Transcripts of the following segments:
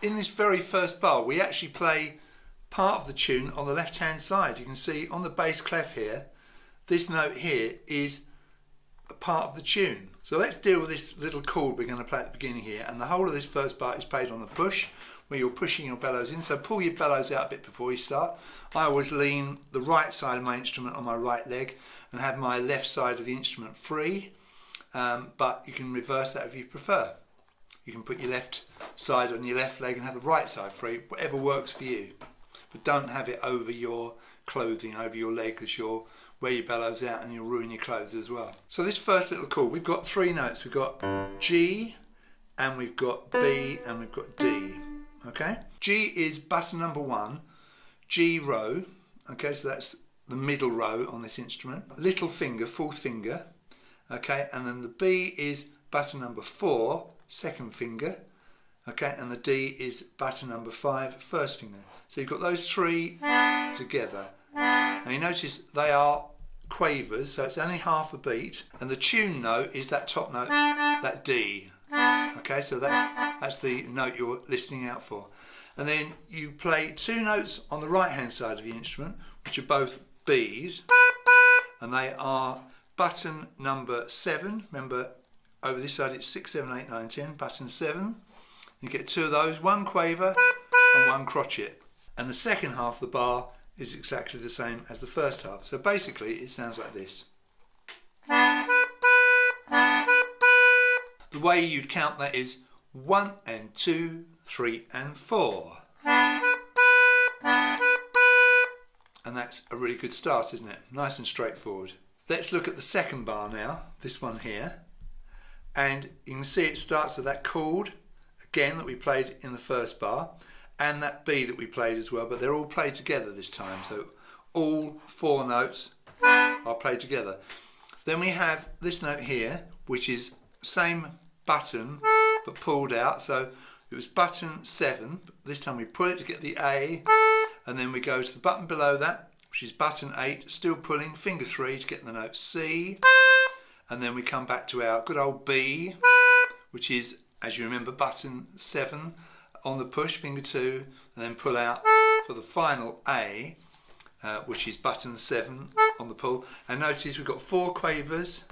In this very first bar, we actually play part of the tune on the left hand side. You can see on the bass clef here, this note here is a part of the tune. So let's deal with this little chord we're going to play at the beginning here, and the whole of this first bar is played on the push, where you're pushing your bellows in. So pull your bellows out a bit before you start. I always lean the right side of my instrument on my right leg and have my left side of the instrument free, but you can reverse that if you prefer. You can put your left side on your left leg and have the right side free, whatever works for you. But don't have it over your clothing, over your leg, because you'll wear your bellows out and you'll ruin your clothes as well. So this first little chord, we've got three notes. We've got G, and we've got B, and we've got D. Okay? G is button number 1, G row. Okay, so that's the middle row on this instrument. Little finger, fourth finger. Okay, and then the B is button number 4, second finger. Okay, and the D is button number 5, first finger. So you've got those three together. Now you notice they are quavers, so it's only half a beat, and the tune note is that top note, that D. Okay, so that's the note you're listening out for. And then you play two notes on the right hand side of the instrument, which are both B's, and they are button number 7. Remember, over this side it's 6, 7, 8, 9, 10, button 7. You get two of those, one quaver and one crotchet. And the second half of the bar is exactly the same as the first half. So basically it sounds like this. The way you'd count that is 1 and 2, 3 and 4. And that's a really good start, isn't it? Nice and straightforward. Let's look at the second bar now, this one here. And you can see it starts with that chord, again, that we played in the first bar, and that B that we played as well, but they're all played together this time. So all 4 notes are played together. Then we have this note here, which is same button, but pulled out. So it was button 7, but this time we pull it to get the A, and then we go to the button below that, which is button 8, still pulling, finger 3 to get the note C, and then we come back to our good old B, which is, as you remember, button 7 on the push, finger 2, and then pull out for the final A, which is button 7 on the pull. And notice we've got 4 quavers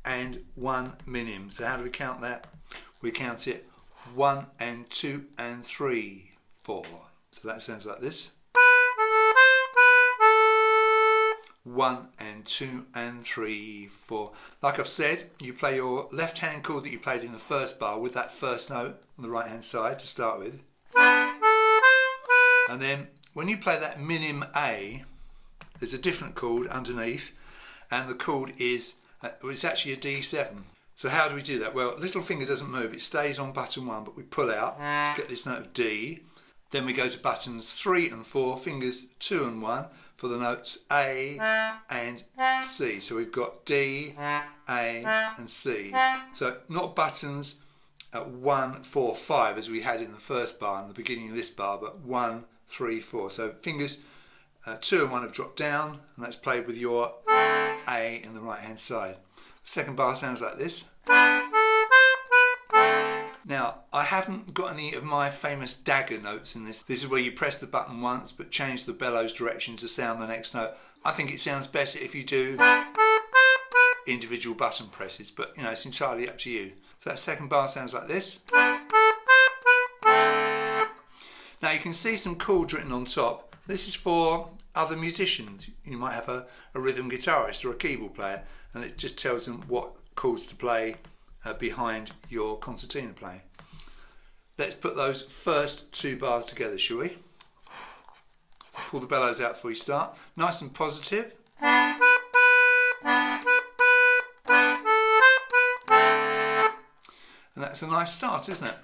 and 1 minim. So how do we count that? We count it 1 and 2 and 3, 4. So that sounds like this. 1 and 2 and 3, 4. Like I've said, you play your left hand chord that you played in the first bar with that first note on the right hand side to start with. And then when you play that minim A, there's a different chord underneath, and the chord is, it's actually a D7. So how do we do that? Well, little finger doesn't move, it stays on button 1, but we pull out, get this note of D. Then we go to buttons 3 and 4, fingers 2 and 1 for the notes A and C. So we've got D, A and C. So not buttons 1, 4, 5 as we had in the first bar in the beginning of this bar, but 1, 3, 4. So fingers 2 and 1 have dropped down, and that's played with your A in the right hand side. The second bar sounds like this. Now, I haven't got any of my famous dagger notes in this. This is where you press the button once but change the bellows direction to sound the next note. I think it sounds better if you do individual button presses, but you know, it's entirely up to you. So that second bar sounds like this. Now you can see some chords written on top. This is for other musicians. You might have a rhythm guitarist or a keyboard player, and it just tells them what chords to play behind your concertina playing. Let's put those first 2 bars together, shall we? Pull the bellows out before you start. Nice and positive. And that's a nice start, isn't it?